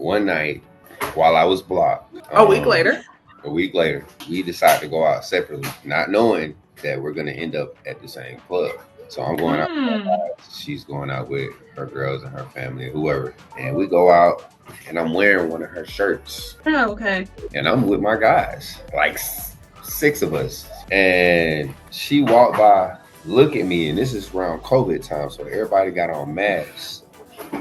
one night while I was blocked. A week later. A week later, we decided to go out separately, not knowing that we're going to end up at the same club. So I'm going out. She's going out with her girls and her family, whoever. And we go out, and I'm wearing one of her shirts. Oh, okay. And I'm with my guys, like 6 of us. And she walked by, look at me, and this is around COVID time, so everybody got on masks.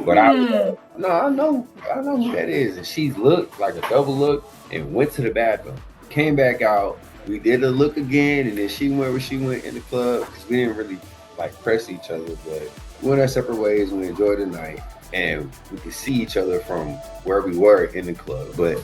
But I know who that is. And she looked like a double look and went to the bathroom. Came back out. We did a look again, and then she went where she went in the club, because we didn't really like press each other, but we went our separate ways. We enjoyed the night, and we could see each other from where we were in the club, but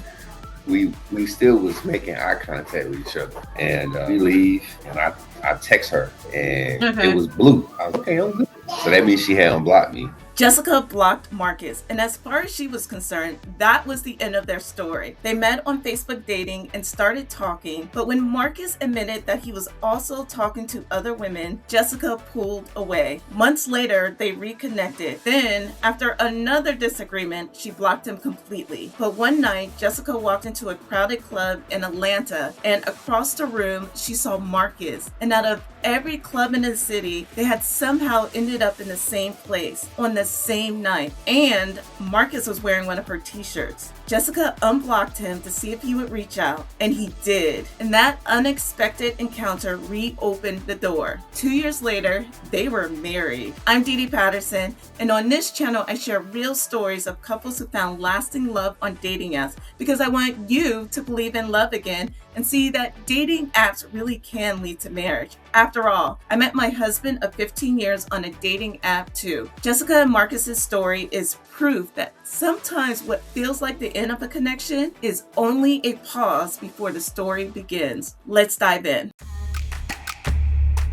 we still was making eye contact with each other. And we leave, and I text her, and it was blue. I was like, okay, I'm good. So that means she had unblocked me. Jessica blocked Marcus, and as far as she was concerned, that was the end of their story. They met on Facebook dating and started talking, but when Marcus admitted that he was also talking to other women, Jessica pulled away. Months later, they reconnected. Then, after another disagreement, she blocked him completely. But one night, Jessica walked into a crowded club in Atlanta, and across the room, she saw Marcus. And out of every club in the city, they had somehow ended up in the same place on the same night, and Marcus was wearing one of her t-shirts. Jessica unblocked him to see if he would reach out, and he did. And that unexpected encounter reopened the door. 2 years later, they were married. I'm Dee Dee Patterson, and on this channel, I share real stories of couples who found lasting love on dating apps, because I want you to believe in love again and see that dating apps really can lead to marriage. After all, I met my husband of 15 years on a dating app too. Jessica and Marcus's story is proof that sometimes what feels like the end of a connection is only a pause before the story begins. Let's dive in.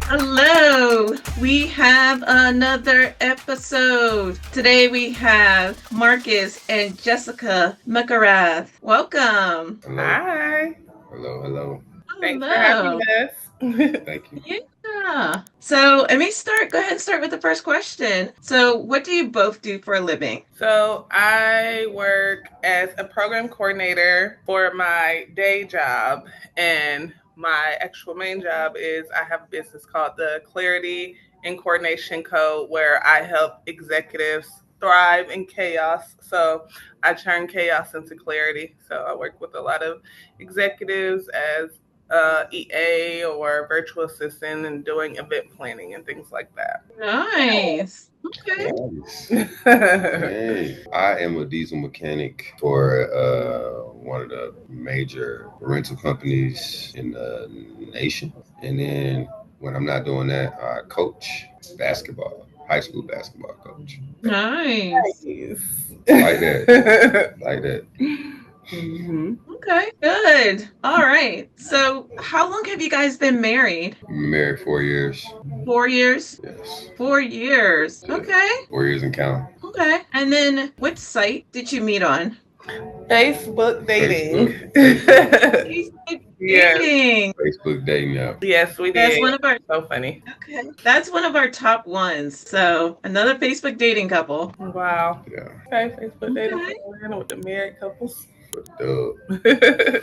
Hello, we have another episode. Today we have Marcus and Jessica McGrath. Welcome. Hello. Hi. Hello. Thanks for having us. Thank you. Yeah. So let me go ahead and start with the first question. So what do you both do for a living? So I work as a program coordinator for my day job, and my actual main job is I have a business called the Clarity and Coordination Code, where I help executives thrive in chaos. So I turn chaos into clarity. So I work with a lot of executives as EA or virtual assistant and doing event planning and things like that. Nice. Okay. Hey, I am a diesel mechanic for one of the major rental companies in the nation. And then when I'm not doing that, I coach basketball, high school basketball coach. Nice. Like that. Like that. Mm-hmm. Okay, good. All right. So how long have you guys been married? Married 4 years. 4 years? Yes. 4 years. Okay. 4 years and counting. Okay. And then what site did you meet on? Facebook dating. Facebook Yes. dating. Facebook dating app. Yes, we did. That's one of our So funny. Okay. That's one of our top ones. So another Facebook dating couple. Wow. Yeah. Okay, Facebook dating Okay. with the married couples.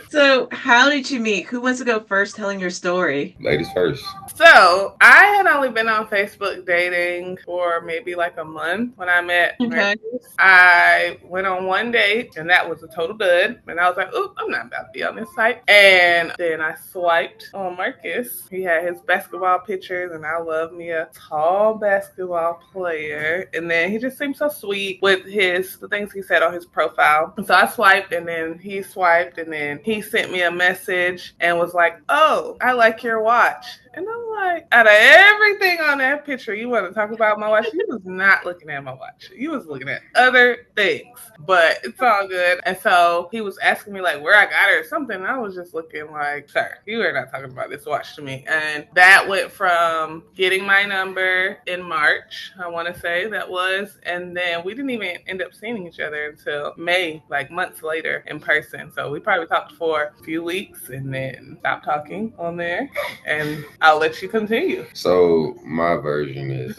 So how did you meet? Who wants to go first telling your story? Ladies first. So I had only been on Facebook dating for maybe like a month when I met Marcus. I went on one date, and that was a total dud. And I was like, "Oop, I'm not about to be on this site." And then I swiped on Marcus. He had his basketball pictures, and I love me a tall basketball player. And then he just seemed so sweet with the things he said on his profile. And so I swiped, and then he swiped, and then he sent me a message and was like, "Oh, I like your watch." And I'm like, out of everything on that picture, you want to talk about my watch? You was not looking at my watch. You was looking at other things, but it's all good. And so he was asking me like where I got it or something. And I was just looking like, sir, you are not talking about this watch to me. And that went from getting my number in March, I want to say that was. And then we didn't even end up seeing each other until May, like months later in person. So we probably talked for a few weeks and then stopped talking on there. And I'll let you continue. So my version is,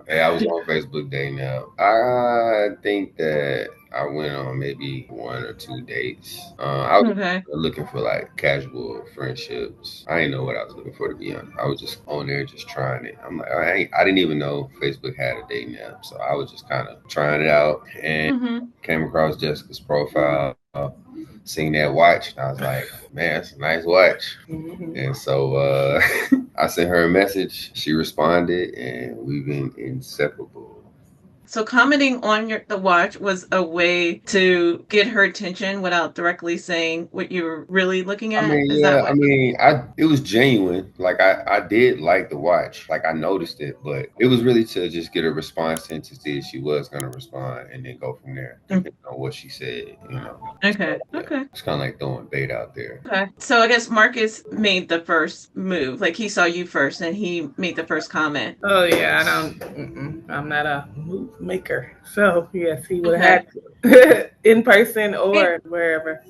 hey, I was on Facebook dating app. I think that I went on maybe 1 or 2 dates. I was looking for like casual friendships. I didn't know what I was looking for, to be honest. I was just on there just trying it. I'm like, I didn't even know Facebook had a dating app, so I was just kind of trying it out and came across Jessica's profile. Seen that watch, and I was like, man, that's a nice watch. And so I sent her a message. She responded, and we've been inseparable. So commenting on the watch was a way to get her attention without directly saying what you were really looking at? It was genuine. Like, I did like the watch. Like, I noticed it, but it was really to just get a response and to see if she was going to respond and then go from there, depending on what she said, Okay. So, yeah, it's kind of like throwing bait out there. Okay. So I guess Marcus made the first move. Like, he saw you first and he made the first comment. Oh, yeah. I'm not a move maker. So, yes, he would have had to in person or wherever.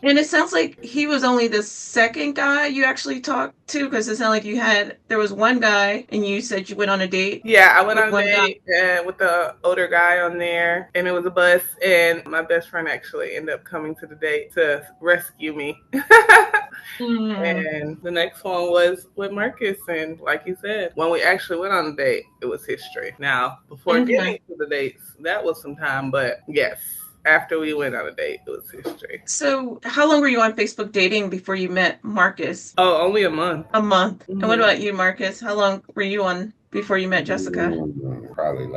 And it sounds like he was only the second guy you actually talked to, because it sounded like there was one guy and you said you went on a date. Yeah, I went on a date with the older guy on there, and it was a bus, and my best friend actually ended up coming to the date to rescue me. And the next one was with Marcus, and like you said, when we actually went on a date, it was history. Now, before getting to the dates, that was some time, but yes. After we went on a date, it was history. So how long were you on Facebook dating before you met Marcus? Oh, only a month. A month. And what about you, Marcus? How long were you on before you met Jessica? Probably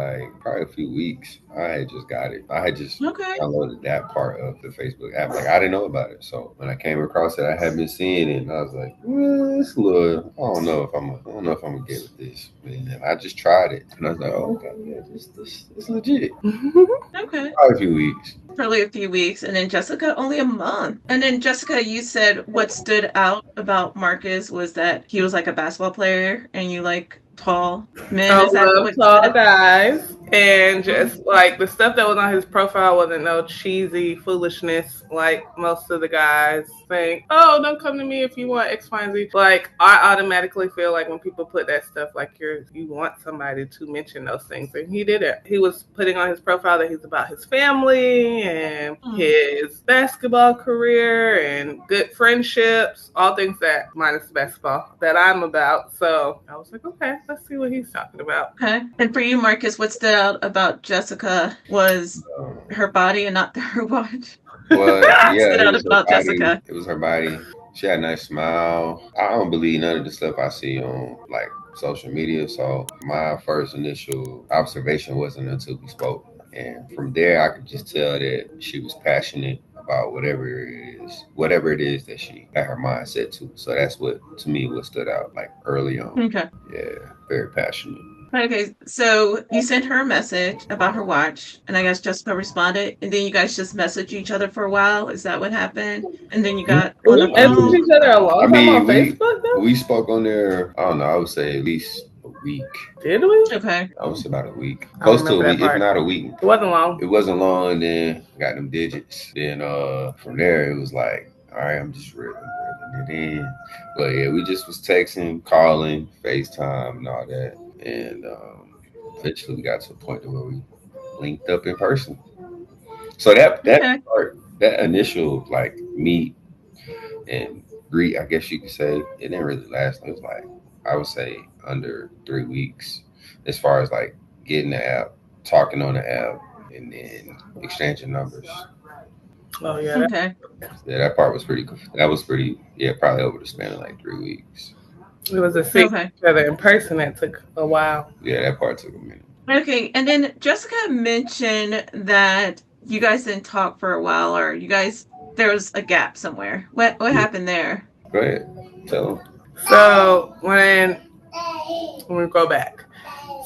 a few weeks. I had just got it. I had just downloaded that part of the Facebook app. Like, I didn't know about it. So when I came across it, I had been seeing it, and I was like, it's a little. I don't know if I'm gonna get with this. And then I just tried it, and I was like, oh, okay, yeah, this legit. Okay. Probably a few weeks. Probably a few weeks, and then Jessica only a month. And then Jessica, you said what stood out about Marcus was that he was like a basketball player, and you like tall men. I love tall guys, and just like the stuff that was on his profile wasn't no cheesy foolishness like most of the guys think. Oh, don't come to me if you want X, Y, and Z. Like, I automatically feel like when people put that stuff, like you want somebody to mention those things, and he did it. He was putting on his profile that he's about his family and his basketball career and good friendships, all things that minus basketball that I'm about. So I was like, okay. Let's see what he's talking about. Okay. And for you, Marcus, what stood out about Jessica was her body and not her watch. Well, yeah, stood out about Jessica. It was her body. She had a nice smile. I don't believe none of the stuff I see on like social media. So my first initial observation wasn't until we spoke. And from there, I could just tell that she was passionate about whatever it is that she had her mind set to. So that's what stood out like early on. Okay. Yeah, very passionate. Okay, so you sent her a message about her watch, and I guess Jessica responded, and then you guys just messaged each other for a while. Is that what happened? And then you got on the phone. Messaged each other a long time on Facebook, though? We spoke on there, I don't know, I would say at least a week. Did we? Okay. I was about a week. Close to a week, if not a week. It wasn't long. It wasn't long, and then got them digits. Then from there, it was like, all right, I'm just reeling it in. But yeah, we just was texting, calling, FaceTime, and all that. And eventually we got to a point where we linked up in person. So that part, that initial like meet and greet, I guess you could say, it didn't really last. It was like, I would say under 3 weeks as far as like getting the app, talking on the app, and then exchanging numbers. Oh yeah. Okay. Yeah, that part was pretty cool. That was pretty, probably over the span of like 3 weeks. It was a seeing each other in person that took a while. Yeah, that part took a minute. Okay, and then Jessica mentioned that you guys didn't talk for a while, or there was a gap somewhere. What happened there? Go ahead, tell them. So when we go back,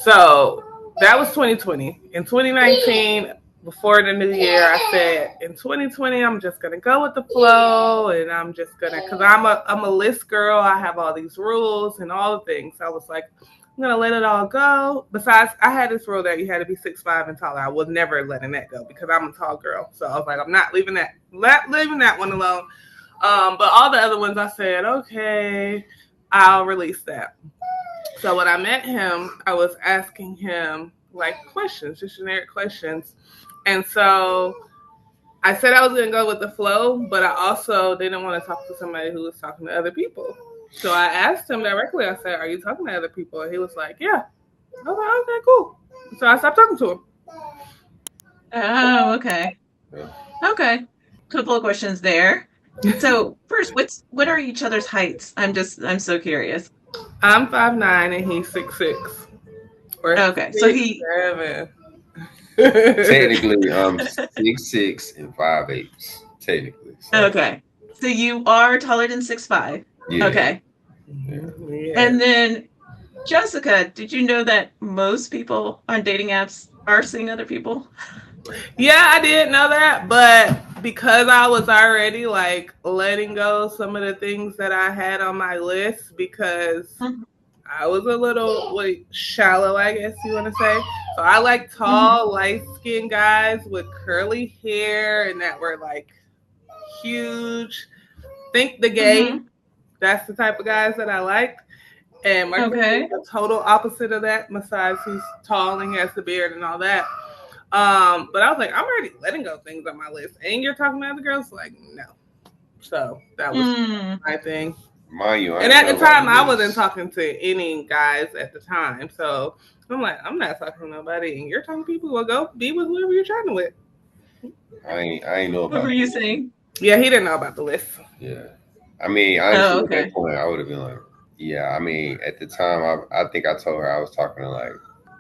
so that was 2020. In 2019. Before the new year, I said, in 2020, I'm just going to go with the flow, and I'm just going to, because I'm a list girl. I have all these rules and all the things. I was like, I'm going to let it all go. Besides, I had this rule that you had to be 6'5" and taller. I was never letting that go because I'm a tall girl. So I was like, I'm not leaving that one alone. But all the other ones, I said, okay, I'll release that. So when I met him, I was asking him like questions, just generic questions. And so I said I was going to go with the flow, but I also didn't want to talk to somebody who was talking to other people. So I asked him directly, I said, are you talking to other people? And he was like, yeah. I was like, okay, cool. So I stopped talking to him. Oh, okay. Yeah. Okay. Couple of questions there. So first, what are each other's heights? I'm so curious. I'm 5'9" and he's 6'6". Okay, so he. Technically, I'm 6'6" and 5'8". Technically. So. Okay, so you are taller than 6'5". Yeah. Okay. Yeah. And then, Jessica, did you know that most people on dating apps are seeing other people? Yeah, I did know that, but because I was already like letting go some of the things that I had on my list because I was a little like shallow, I guess you want to say. So I like tall, light-skinned guys with curly hair and that were like huge. Think the game. That's the type of guys that I like. And Marcus is the total opposite of that. Besides, he's tall and he has the beard and all that. But I was like, I'm already letting go things on my list. And you're talking to other girls? Like, no. So that was my thing. Mind you, and at the time, I wasn't talking to any guys at the time. So I'm like, I'm not talking to nobody. And you're talking to people, well, go be with whoever you're chatting with. I ain't know about What were you saying? Yeah, he didn't know about the list. Yeah. I mean, honestly, at that point, I would have been like, yeah. I mean, at the time, I think I told her I was talking to like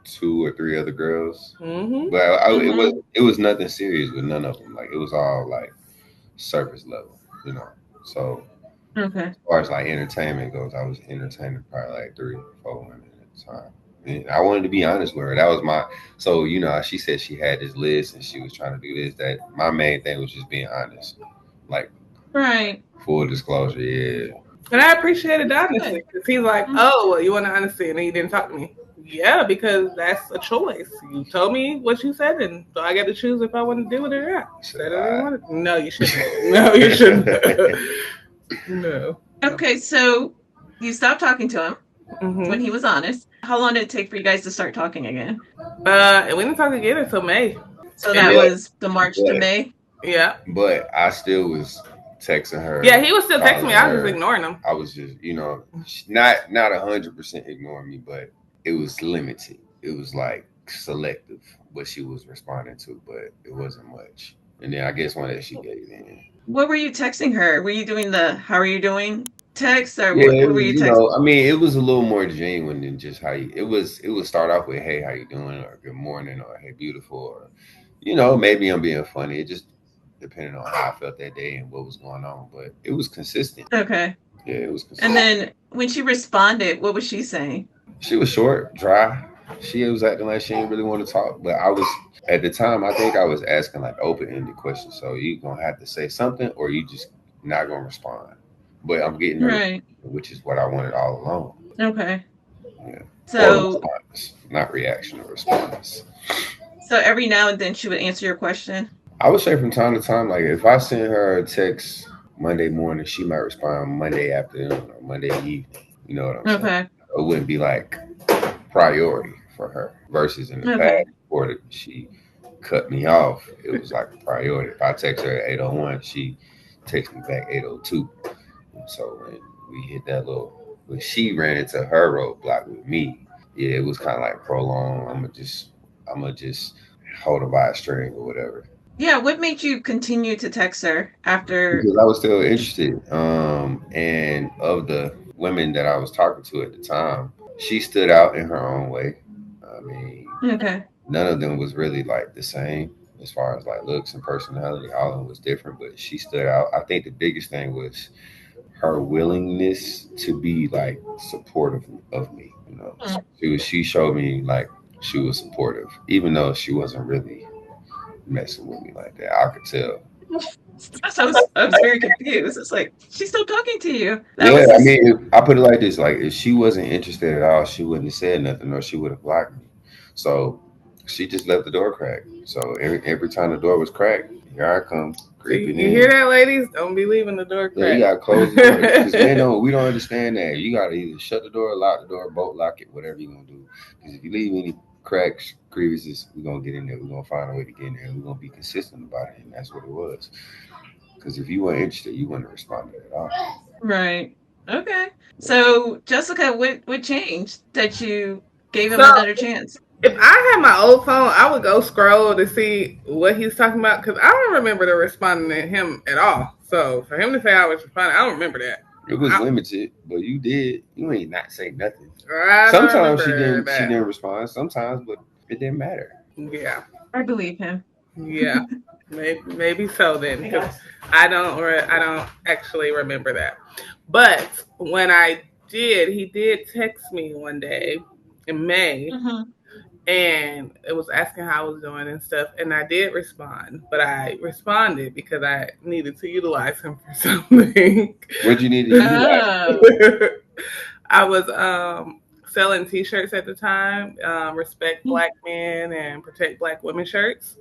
2 or 3 other girls, but it was nothing serious with none of them. Like it was all like surface level, you know. So as far as like entertainment goes, I was entertaining probably like 3 or 4 women at the time. And I wanted to be honest with her. That was my. So you know, she said she had this list and she was trying to do this. That my main thing was just being honest, like full disclosure. Yeah. And I appreciated the honesty because he's like, oh, well, you want the honesty, and then you didn't talk to me. Yeah, because that's a choice. You told me what you said, and so I got to choose if I want to do it or not. No, you shouldn't. No, you shouldn't. No. Okay, so you stopped talking to him when he was honest. How long did it take for you guys to start talking again? And we didn't talk again until May. So that was the March to May? Yeah. But I still was texting her. Yeah, he was still texting me. I was just ignoring him. I was just, you know, not 100% ignoring me, but it was limited. It was like selective what she was responding to, but it wasn't much. And then I guess one that she gave in. What were you texting her? Were you doing the "How are you doing" text, or what were you texting? You know, I mean, it was a little more genuine than just how you. It would start off with "Hey, how you doing?" or "Good morning," or "Hey, beautiful," or you know, maybe I'm being funny. It just depending on how I felt that day and what was going on, but it was consistent. Okay. Yeah, it was consistent. And then when she responded, what was she saying? She was short, dry. She was acting like she didn't really want to talk, but I was at the time. I think I was asking like open-ended questions. So you gonna have to say something, or you just not gonna respond. But I'm getting her, which is what I wanted all along. Okay. Yeah. So not reaction or response. So every now and then she would answer your question. I would say from time to time, like if I send her a text Monday morning, she might respond Monday afternoon or Monday evening. You know what I'm saying? Okay. It wouldn't be like priority for her versus in the past before she cut me off. It was like a priority. If I text her at 8:01, she texts me back 8:02. So when we hit that when she ran into her roadblock with me, yeah, it was kind of like prolonged. I'm gonna just hold her by a string or whatever. Yeah, what made you continue to text her after? Because I was still interested. And of the women that I was talking to at the time, she stood out in her own way. I mean, none of them was really like the same as far as like looks and personality. All of them was different, but she stood out. I think the biggest thing was her willingness to be like supportive of me. You know, she showed me like she was supportive, even though she wasn't really messing with me like that. I could tell. I was very confused. It's like, she's still talking to you. I mean, I put it like this: like if she wasn't interested at all, she wouldn't have said nothing, or she would have blocked me. So she just left the door cracked. So every time the door was cracked, here I come creeping you in. hear that, ladies? Don't be leaving the door cracked. Yeah, you gotta close the door because we don't understand that. You gotta either shut the door, lock the door, bolt lock it, whatever you're gonna do. Because if you leave any cracks, crevices, we're gonna get in there. We're gonna find a way to get in there. We're gonna be consistent about it, and that's what it was. Because if you weren't interested, you wouldn't respond to it at all. Right. Okay. So, Jessica, what changed that you gave him another chance? If I had my old phone, I would go scroll to see what he's talking about because I don't remember the responding to him at all. So for him to say I was responding, I don't remember that. It was limited, but you did. You ain't not say nothing. I Sometimes she didn't respond. Sometimes, but it didn't matter. Yeah, I believe him. Yeah, maybe so then because I don't actually remember that. But when I did, he did text me one day in May. Mm-hmm. And it was asking how I was doing and stuff. And I did respond, but I responded because I needed to utilize him for something. What'd you need to utilize? I was selling T-shirts at the time, respect Black men and protect Black women shirts.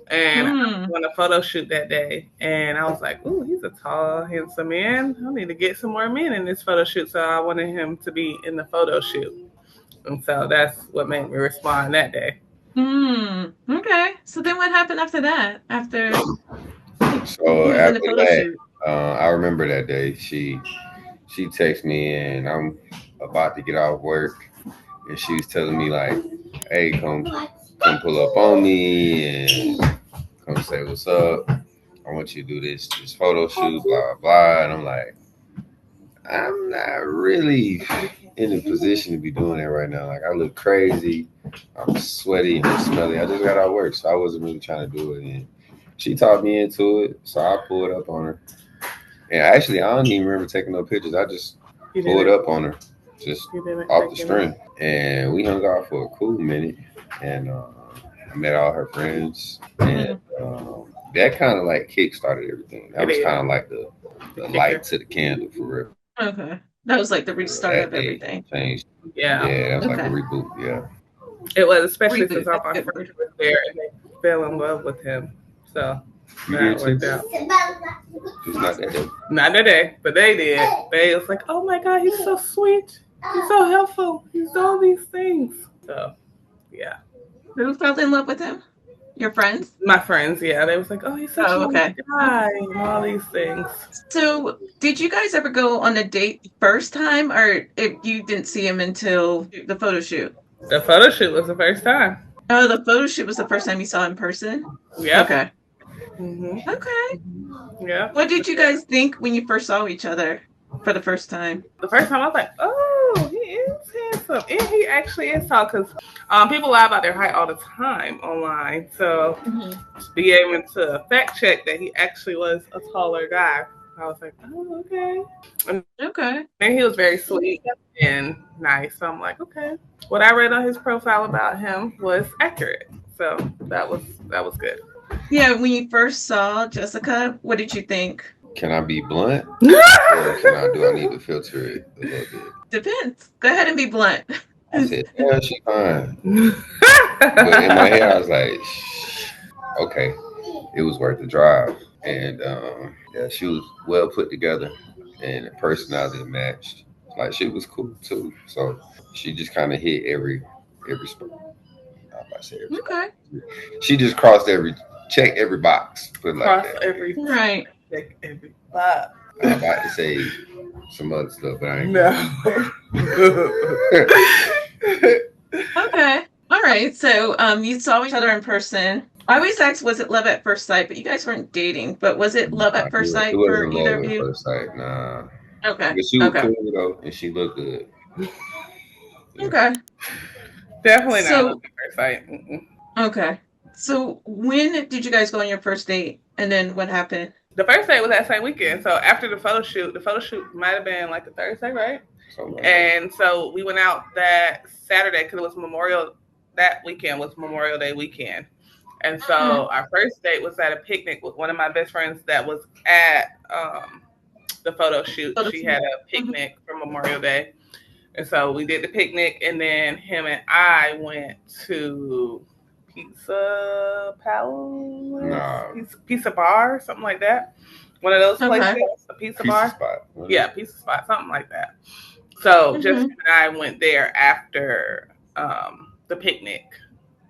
And I was on a photo shoot that day. And I was like, ooh, he's a tall, handsome man. I need to get some more men in this photo shoot. So I wanted him to be in the photo shoot. And so that's what made me respond that day. Okay. So then what happened after that? After that, I remember that day. She texted me and I'm about to get off work and she was telling me like, hey, come pull up on me and come say what's up. I want you to do this photo shoot, blah, blah. And I'm like, I'm not really in a position to be doing that right now. Like I look crazy. I'm sweaty and smelly. I just got out of work, so I wasn't really trying to do it. And she talked me into it, so I pulled up on her. And actually, I don't even remember taking no pictures. I just pulled up on her, just off the string. And we hung out for a cool minute. And I met all her friends. And that kind of like kick-started everything. That was kind of like the light to the candle for real. Okay. That was like the restart of everything. Changed. Yeah. Yeah, that was like a reboot. Yeah. It was, especially since all my friends were there and they fell in love with him. So that worked out. It's not that day. Not that day, but they did. They was like, oh my God, he's so sweet. He's so helpful. He's doing all these things. So, yeah. Who fell in love with him? Your friends? My friends, yeah. They was like, oh, he's such a nice guy and all these things. So did you guys ever go on a date first time or if you didn't see him until the photo shoot? The photo shoot was the first time. Oh, the photo shoot was the first time you saw him in person? Yeah. Okay. Mm-hmm. Okay. Yeah. What did you guys think when you first saw each other for the first time? The first time I was like, oh, he is handsome. And he actually is tall because people lie about their height all the time online. So to be able to fact check that he actually was a taller guy, I was like, oh, okay. And he was very sweet and nice. So I'm like, okay. What I read on his profile about him was accurate. So that was good. Yeah, when you first saw Jessica, what did you think? Can I be blunt? Or do I need to filter it a little bit? Depends. Go ahead and be blunt. I said, yeah, she's fine. But in my head, I was like, okay, it was worth the drive. And yeah, she was well put together and the personality matched. Like she was cool too. So she just kind of hit every spot. I'm about to say every spot. She just checked every box. Put it like that. Right. Check every box. I'm about to say some other stuff, but I ain't. No. Okay. All right. So you saw each other in person. I always ask, was it love at first sight? But you guys weren't dating. But was it love at first sight for either of you? First sight, nah. Okay. But she was cool though, and she looked good. Okay. Definitely not love at first sight. Okay. So when did you guys go on your first date? And then what happened? The first date was that same weekend. So after the photo shoot might have been like a Thursday, right? And so we went out that Saturday because it was that weekend was Memorial Day weekend. And so our first date was at a picnic with one of my best friends that was at the photo shoot. She had a picnic for Memorial Day. And so we did the picnic and then him and I went to Pizza Palace, Nah. Pizza Bar, something like that. One of those places, a pizza bar. Spot. Yeah, pizza spot, something like that. So Jessica and I went there after the picnic,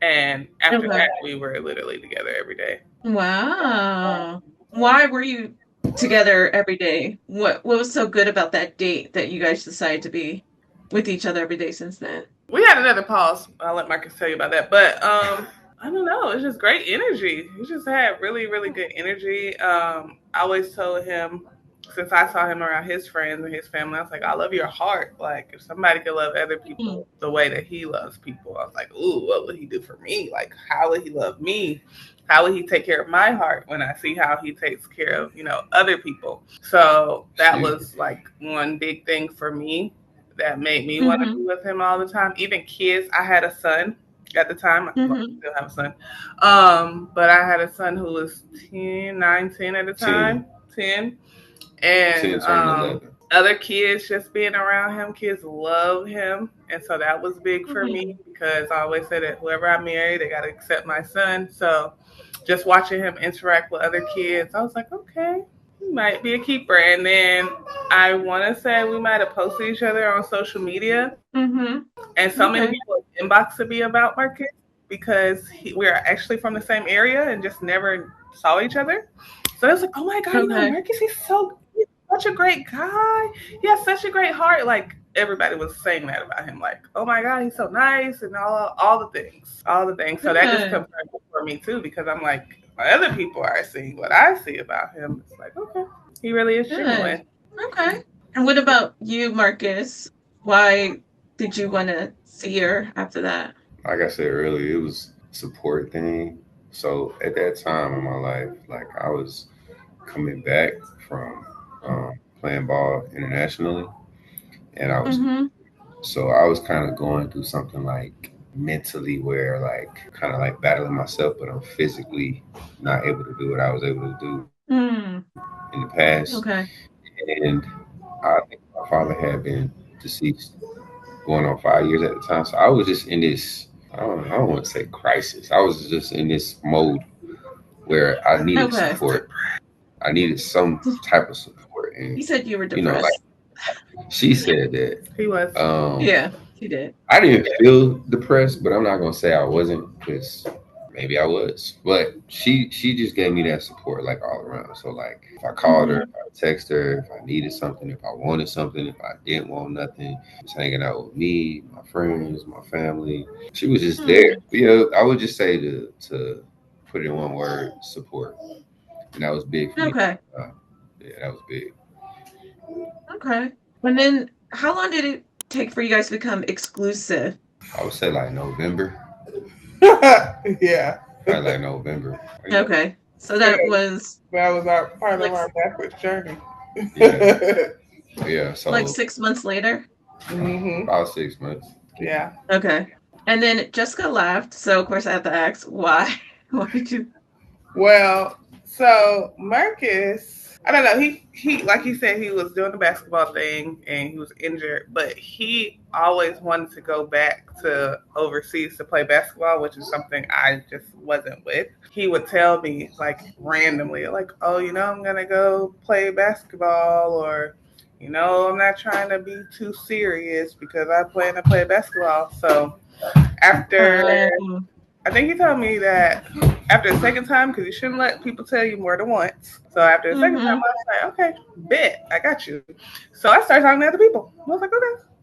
and after that, we were literally together every day. Wow. Why were you together every day? What was so good about that date that you guys decided to be with each other every day since then? We had another pause. I'll let Marcus tell you about that. But I don't know. It's just great energy. He just had really, really good energy. I always told him, since I saw him around his friends and his family, I was like, I love your heart. Like, if somebody could love other people the way that he loves people, I was like, ooh, what would he do for me? Like, how would he love me? How would he take care of my heart when I see how he takes care of, other people? So that was like one big thing for me that made me want to be with him all the time. Even kids, I had a son at the time. I still have a son. But I had a son who was 10 at the time. 10. And other kids just being around him, kids love him. And so that was big for me because I always said that whoever I marry, they got to accept my son. So just watching him interact with other kids, I was like, okay, he might be a keeper. And then I want to say we might have posted each other on social media. And so many people inboxed me about Marcus because we're actually from the same area and just never saw each other. So it was like, oh my God, Marcus, he's such a great guy. He has such a great heart. Like, everybody was saying that about him. Like, oh my God, he's so nice and all the things. So that just confirmed it for me too, because I'm like, other people are seeing what I see about him. It's like, okay, he really is genuine. Okay. And what about you, Marcus? Why did you want to see her after that? Like I said earlier, it was a support thing. So at that time in my life, like I was coming back from playing ball internationally, and I was kind of going through something like mentally where like kind of like battling myself, but I'm physically not able to do what I was able to do in the past. Okay. And I think my father had been deceased going on 5 years at the time. So I was just in this, I don't want to say crisis. I was just in this mode where I needed support. I needed some type of support. And you said you were depressed. She said that. He was. Yeah, he did. I didn't feel depressed, but I'm not going to say I wasn't, because maybe I was. But she just gave me that support like all around. So like if I called her, if I texted her, if I needed something, if I wanted something, if I didn't want nothing, just hanging out with me, my friends, my family. She was just there. I would just say to put it in one word, support. And that was big for me. Okay. Yeah, that was big. Okay. And then how long did it take for you guys to become exclusive? I would say like November. Yeah. Probably like November. Okay. So that was our part of our backwards journey. Yeah. So like 6 months later? About 6 months. Yeah. Okay. And then Jessica left. So of course I have to ask why. Why did you? Well, so Marcus, I don't know. He like he said, he was doing the basketball thing and he was injured, but he always wanted to go back to overseas to play basketball, which is something I just wasn't with. He would tell me like randomly, like, oh, I'm gonna go play basketball, or I'm not trying to be too serious because I plan to play basketball. So after I think he told me that after the second time, because you shouldn't let people tell you more than once. So after the second time, I was like, okay, bet, I got you. So I started talking to other people. I was like,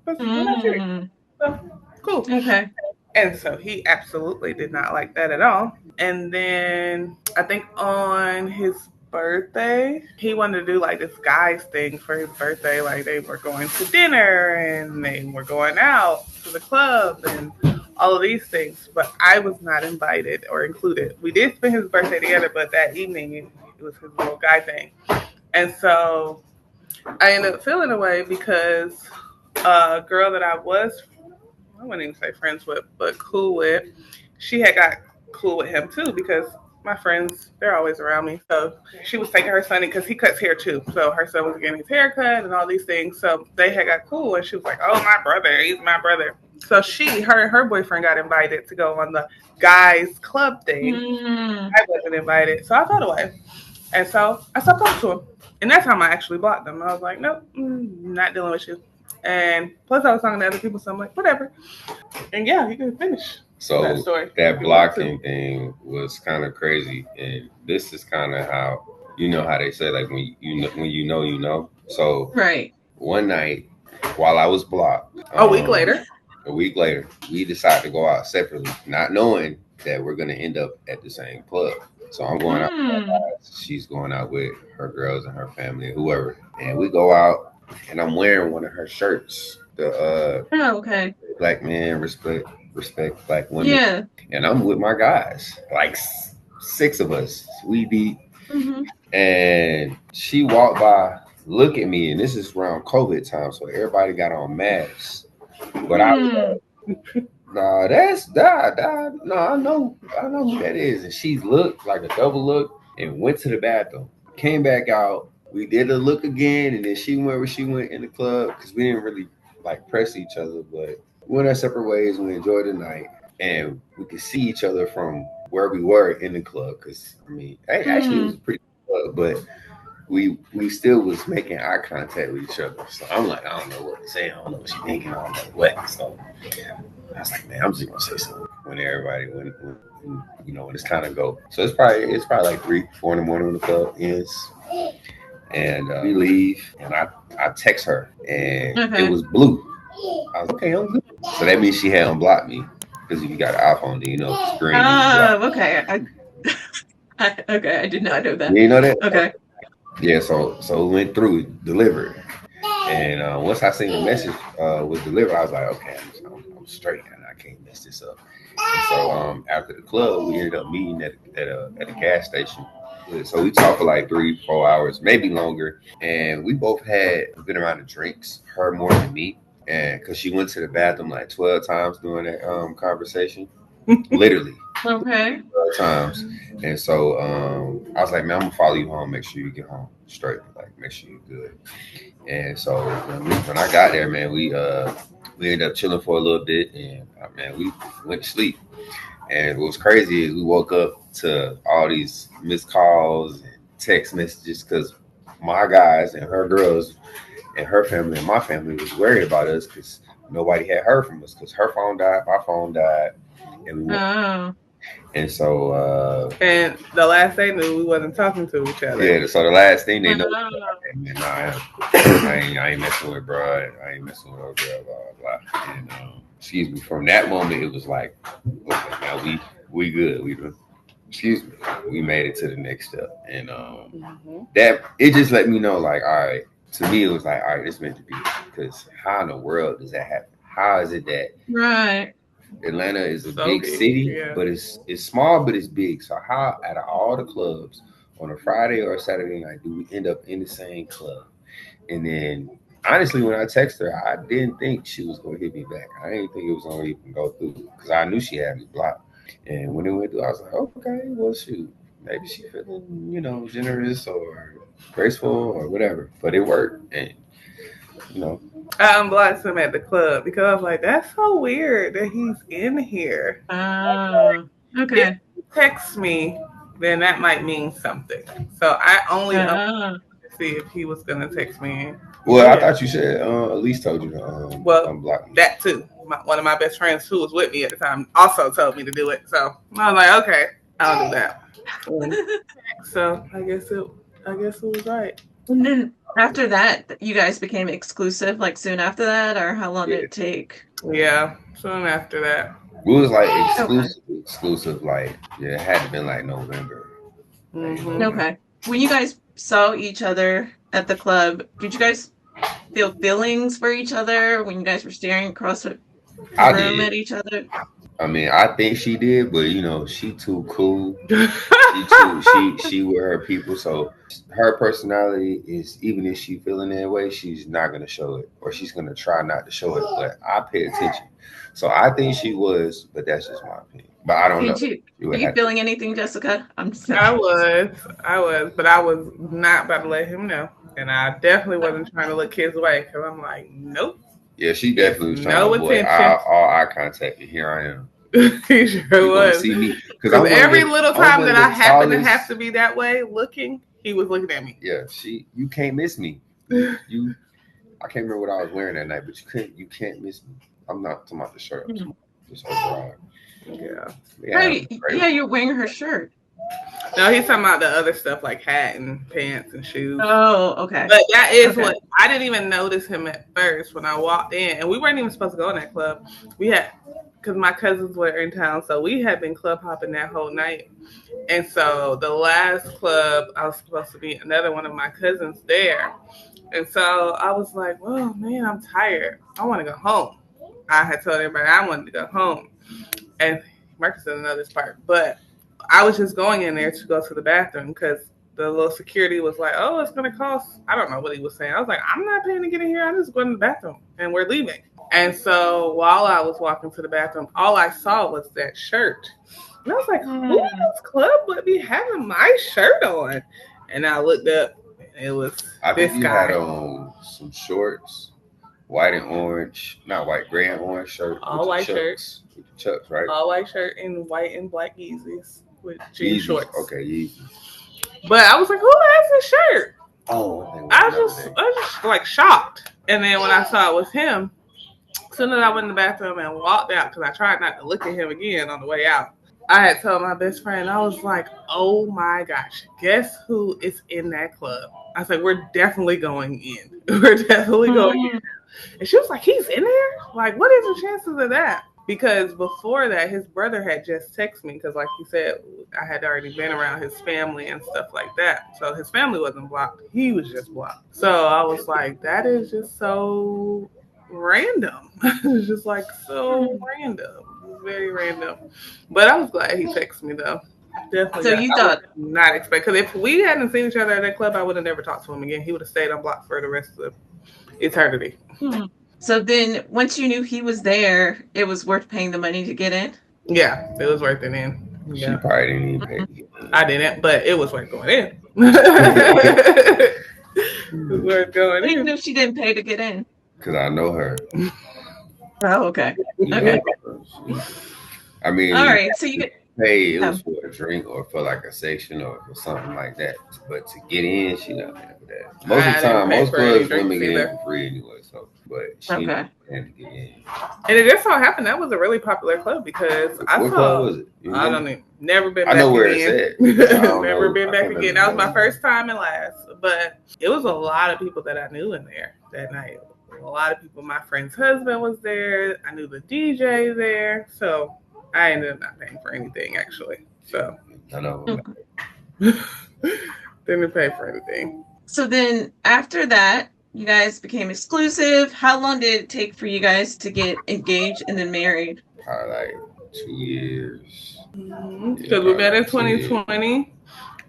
okay, so cool. Okay. And so he absolutely did not like that at all. And then I think on his birthday, he wanted to do like this guys thing for his birthday. Like they were going to dinner and they were going out to the club and all of these things, but I was not invited or included. We did spend his birthday together, but that evening it was his little guy thing. And so I ended up feeling away because a girl that I wouldn't even say friends with, but cool with, she had got cool with him too, because my friends, they're always around me. So she was taking her son because he cuts hair too. So her son was getting his hair cut and all these things. So they had got cool and she was like, oh, my brother, he's my brother. So her boyfriend got invited to go on the guys club thing. I wasn't invited, so I felt away. And so I stopped talking to him. And that time I actually blocked him. I was like, nope, not dealing with you. And plus I was talking to other people, so I'm like, whatever. And yeah, you can finish. So that blocking thing was kind of crazy. And this is kind of how, you know how they say, like, when you know. So right. One night while I was blocked. A week later, we decided to go out separately, not knowing that we're going to end up at the same club. So I'm going out with my guys. She's going out with her girls and her family, whoever. And we go out, and I'm wearing one of her shirts. The okay. Black men respect black women. Yeah. And I'm with my guys, like 6 of us. We be, and she walked by, look at me, and this is around COVID time, so everybody got on masks. But I was like, nah, that's no, I know who that is. And she looked like a double look and went to the bathroom, came back out. We did a look again, and then she went where she went in the club, because we didn't really like press each other, but we went our separate ways. We enjoyed the night, and we could see each other from where we were in the club. Because I mean, actually, it was a pretty club, but we still was making eye contact with each other. So I'm like, I don't know what to say. I don't know what she's thinking. I don't know what. So I was like, man, I'm just gonna say something when everybody when when it's time to go. So it's probably like 3, 4 in the morning when the club ends. And we leave, and I text her, and it was blue. I was okay, I'm good. So that means she had unblocked me, because if you got an iPhone, then it's green. Oh, okay. Okay, I did not know that. You know that? Okay. Yeah, so it went through, delivered, and once I seen the message was delivered, I was like, okay, I'm straight, and I can't mess this up. And so after the club, we ended up meeting at a gas station. So we talked for like 3-4 hours, maybe longer, and we both had a good amount of drinks. Her more than me, and because she went to the bathroom like 12 times during that conversation, literally. Okay. 12 times. And so I was like, man, I'm gonna follow you home. Make sure you get home straight. Like, make sure you're good. And so when I got there, man, we ended up chilling for a little bit, and man, we went to sleep. And what was crazy is we woke up to all these missed calls and text messages, because my guys and her girls and her family and my family was worried about us, because nobody had heard from us, because her phone died, my phone died, and we went. And so and the last they knew, we wasn't talking to each other. Yeah, so the last thing they know, I ain't messing with bro, I ain't messing with her girl, blah blah. And excuse me, from that moment it was like, okay, now we good. We made it to the next step. And that it just let me know, like, all right, to me it was like, all right, it's meant to be, because how in the world does that happen? How is it that Atlanta is a big city, but it's small, but it's big. So how, out of all the clubs on a Friday or a Saturday night, do we end up in the same club? And then, honestly, when I texted her, I didn't think she was going to hit me back. I didn't think it was going to even go through, because I knew she had me blocked. And when it went through, I was like, okay, well, shoot, maybe she feeling, generous or graceful or whatever. But it worked, and I unblocked him at the club, because I was like, that's so weird that he's in here. Okay. If he texts me, then that might mean something. So I only to see if he was going to text me. Well, I thought you said Elise told you to unblock me. That too. One of my best friends who was with me at the time also told me to do it. So I was like, okay, I'll do that. So I guess it was right. And then after that, you guys became exclusive, like soon after that, or how long did it take? Yeah, soon after that. It was like exclusive, like, it had to been like November. Okay. When you guys saw each other at the club, did you guys feel feelings for each other when you guys were staring across the room at each other? I mean, I think she did, but she too cool. She with her people, so her personality is, even if she feeling that way, she's not gonna show it, or she's gonna try not to show it. But I pay attention, so I think she was, but that's just my opinion. But I don't know. Are you feeling anything, Jessica? I was, but I was not about to let him know, and I definitely wasn't trying to look his way, because I'm like, nope. Yeah, she definitely was trying no to avoid attention. all eye contact. And here I am. He sure You was. see me because every little time that I happen to have to be that way looking, he was looking at me. Yeah, you can't miss me. I can't remember what I was wearing that night, but you can't miss me. I'm not talking about the shirt. I'm talking about just overall. Yeah, you're wearing her shirt. No, he's talking about the other stuff like hat and pants and shoes. Oh, okay. But that is what I didn't even notice him at first when I walked in, and we weren't even supposed to go in that club. We had, because my cousins were in town, so we had been club hopping that whole night. And so the last club, I was supposed to meet another one of my cousins there. And so I was like, "Oh man, I'm tired. I want to go home." I had told everybody I wanted to go home, and Marcus doesn't know this part, but I was just going in there to go to the bathroom because the little security was like, "Oh, it's going to cost." I don't know what he was saying. I was like, "I'm not paying to get in here. I'm just going to the bathroom and we're leaving." And so while I was walking to the bathroom, all I saw was that shirt. And I was like, who in this club would be having my shirt on? And I looked up and it was I this think you guy. had on some shorts, white and orange, not white, gray and orange shirt. All white shirts. With the chucks, right? All white shirt and white and black Yeezys with jean shorts. Okay, Yeezys. But I was like, who has this shirt? Oh, I was just like shocked. And then when I saw it was him, as soon as I went in the bathroom and walked out, because I tried not to look at him again on the way out, I had told my best friend, I was like, oh my gosh, guess who is in that club? I was like, we're definitely going in. We're definitely going in. And she was like, he's in there? Like, what is the chances of that? Because before that, his brother had just texted me because, like you said, I had already been around his family and stuff like that. So his family wasn't blocked. He was just blocked. So I was like, that is just so random. It's just like so random. Very random. But I was glad he texted me, though. Definitely. So you thought not expect, because if we hadn't seen each other at that club, I would have never talked to him again. He would have stayed unblocked for the rest of eternity. So then once you knew he was there, it was worth paying the money to get in? Yeah, it was worth it in. Yeah. She probably didn't even pay. I didn't, but it was worth going in. It was worth going in. Even if she didn't pay to get in? Because I know her. Oh, okay. Okay. I mean, all right. So you get pay, it was for a drink or for like a section or for something like that. But to get in, she not paying for that. Most of the time, most clubs women get in for free anyway. So, but she didn't pay to get in. And it just so happened that was a really popular club because what club was it? I don't know. Never been back I know where again. it's at. Never been back again. That was my first time and last. But it was a lot of people that I knew in there that night. A lot of people. My friend's husband was there. I knew the DJ there. So I ended up not paying for anything, actually. So I know. Didn't pay for anything. So then after that, you guys became exclusive. How long did it take for you guys to get engaged and then married? Probably like 2 years. Because we met in 2020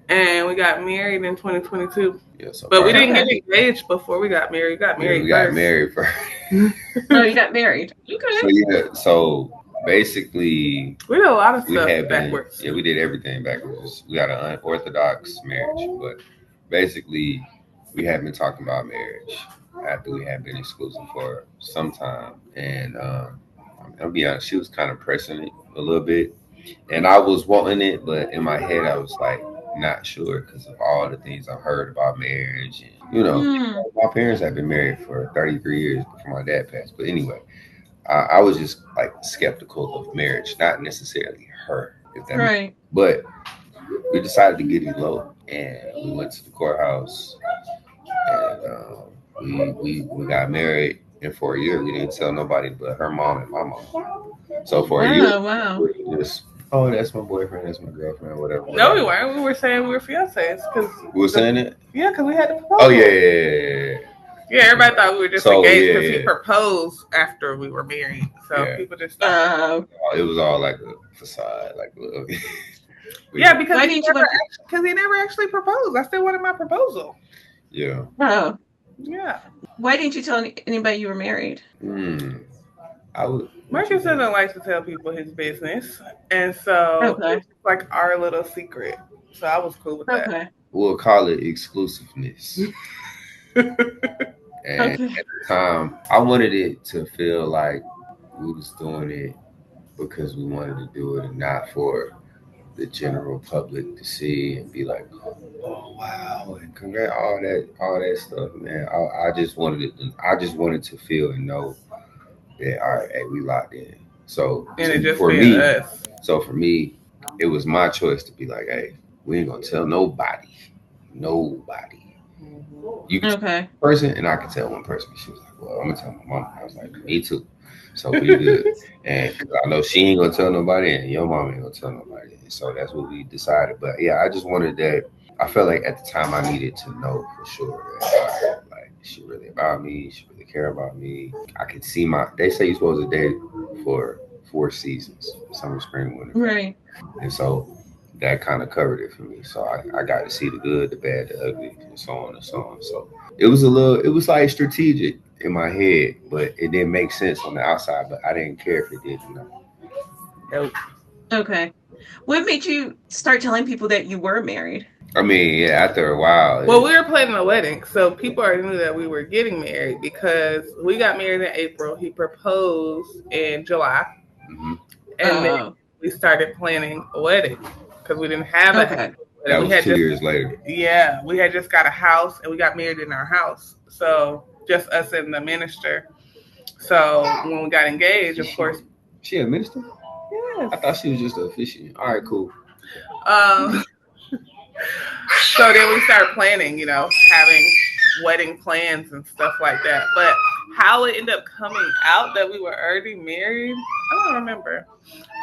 and we got married in 2022. Yeah, so but we didn't get engaged before we got married. We got married we got married first. No, you got married. Okay. So basically, we did a lot of stuff backwards. We did everything backwards. We got an unorthodox marriage, but basically, we had been talking about marriage after we had been exclusive for some time. And I'll be honest, she was kind of pressing it a little bit. And I was wanting it, but in my head, I was like, not sure because of all the things I've heard about marriage. And, my parents have been married for 33 years before my dad passed. But anyway, I was just like skeptical of marriage, not necessarily her, if that makes sense. But we decided to get it low, and we went to the courthouse, and we got married. And for a year, we didn't tell nobody but her mom and my mom. So for a year, we just, oh, that's my boyfriend, that's my girlfriend, whatever. No, we weren't. We were saying we were fiancés. We were saying it? Yeah, because we had to propose. Oh, yeah. Yeah, everybody thought we were just engaged because he proposed after we were married. So people just thought. It was all like a facade. Like, yeah, because he never actually proposed. I still wanted my proposal. Yeah. Oh. Yeah. Why didn't you tell anybody you were married? Marcus doesn't like to tell people his business. And so it's like our little secret. So I was cool with that. We'll call it exclusiveness. And at the time, I wanted it to feel like we was doing it because we wanted to do it and not for the general public to see and be like, oh wow, and congrats, all that stuff, man. I just wanted to feel and know that all right, hey, we locked in. So And it just for being me, us. it was my choice to be like, hey, we ain't gonna tell nobody. You can tell one person, and I can tell one person. She was like, well, I'm gonna tell my mom. I was like, me too. So we good. And 'cause I know she ain't gonna tell nobody, and your mom ain't gonna tell nobody. And so that's what we decided. But yeah, I just wanted that. I felt like at the time I needed to know for sure that all right, like she really about me. She really care about me. I can see my. They say you're supposed to date for 4 seasons: summer, spring, winter. Right. And so that kind of covered it for me. So I got to see the good, the bad, the ugly, and so on and so on. So it was like strategic in my head, but it didn't make sense on the outside. But I didn't care if it did, Nope. Okay. What made you start telling people that you were married? I mean, yeah, after a while. Well, we were planning a wedding, so people already knew that we were getting married because we got married in April. He proposed in July, and then we started planning a wedding because we didn't have a house. That was 2 years later. Yeah, we had just got a house, and we got married in our house. So just us and the minister. So when we got engaged, of course. She a minister? Yes. I thought she was just an officiant. All right, cool. So then we started planning, having wedding plans and stuff like that. But how it ended up coming out that we were already married, I don't remember.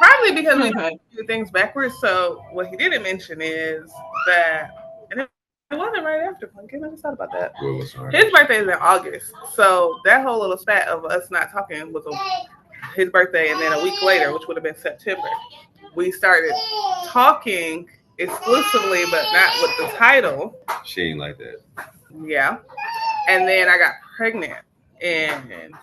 Probably because we did things backwards. So what he didn't mention is that, and it wasn't right after Pumpkin. I just thought about that. His birthday is in August. So that whole little spat of us not talking was his birthday, and then a week later, which would have been September, we started talking exclusively, but not with the title. She ain't like that. Yeah. And then I got pregnant in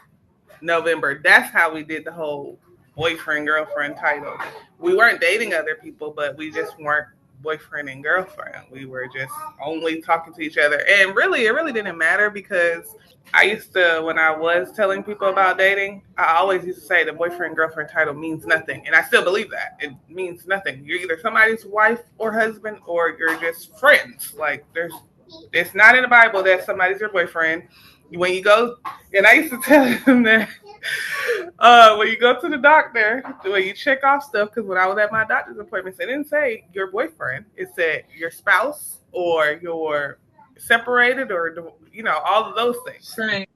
November. That's how we did the whole boyfriend, girlfriend title. We weren't dating other people, but we just weren't boyfriend and girlfriend. We were just only talking to each other. And really, it really didn't matter because I used to, when I was telling people about dating, I always used to say the boyfriend girlfriend title means nothing. And I still believe that. It means nothing. You're either somebody's wife or husband, or you're just friends. Like it's not in the Bible that somebody's your boyfriend. When you go, and I used to tell him that when you go to the doctor, when you check off stuff, because when I was at my doctor's appointments, it didn't say your boyfriend. It said your spouse or your separated or, all of those things. Right.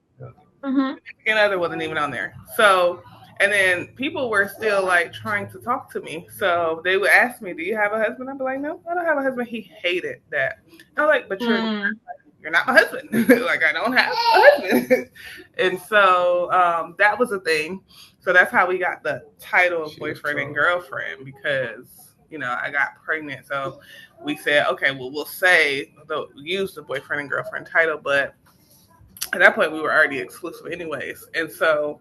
And other wasn't even on there. So, and then people were still like trying to talk to me. So they would ask me, do you have a husband? I'd be like, no, I don't have a husband. He hated that. I was like, but you're not my husband. Like, I don't have a husband. And so that was a thing. So that's how we got the title of boyfriend and girlfriend, because, I got pregnant. So we said, okay, well, we'll use the boyfriend and girlfriend title. But at that point, we were already exclusive anyways. And so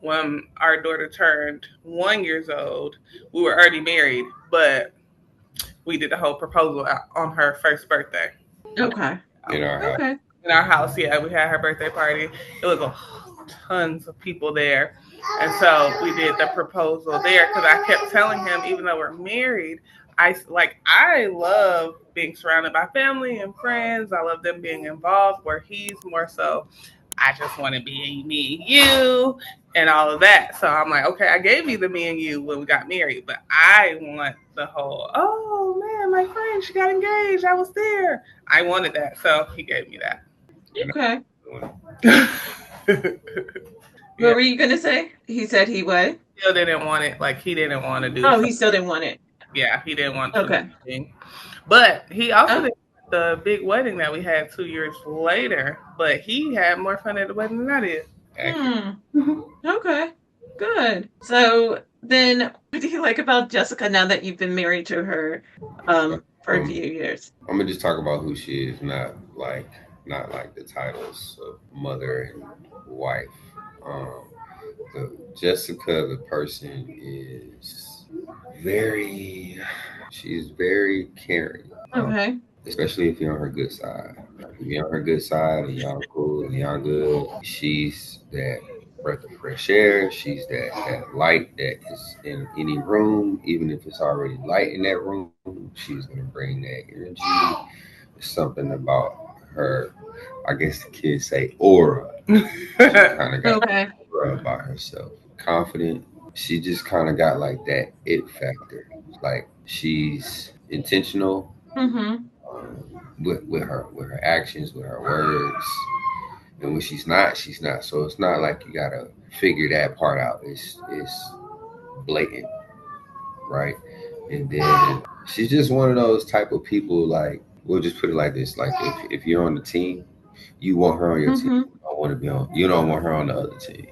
when our daughter turned 1 year old, we were already married, but we did the whole proposal on her first birthday. Okay. In our house. Okay. In our house, yeah. We had her birthday party. It was tons of people there. And so we did the proposal there because I kept telling him, even though we're married, I love being surrounded by family and friends. I love them being involved, where he's more so, I just want to be me and you and all of that. So I'm like, okay, I gave you the me and you when we got married, but I want the whole, oh man, my friend, she got engaged. I was there. I wanted that. So he gave me that. Okay. What were you going to say? He said he what? Still didn't want it. Like, he didn't want to do Oh, he still didn't want it. Yeah, he didn't want to do anything. But he also did the big wedding that we had 2 years later. But he had more fun at the wedding than I did. Okay, good. So then, what do you like about Jessica now that you've been married to her for a few years? I'm gonna just talk about who she is, not like the titles of mother and wife. Jessica, the person, she's very caring. Okay. Especially if you're on her good side. If you're on her good side and y'all cool Leon Good. She's that breath of fresh air. She's that light that is in any room, even if it's already light in that room. She's gonna bring that energy. There's something about her. I guess the kids say aura. She kind of got Okay. aura about herself. Confident. She just kind of got like that it factor. Like she's intentional Mm-hmm. with her actions, with her words. And when she's not, she's not. So it's not like you gotta figure that part out. It's blatant, right? And then she's just one of those type of people. Like we'll just put it like this: like if you're on the team, you want her on your team. Mm-hmm. You don't want to be on. You don't want her on the other team.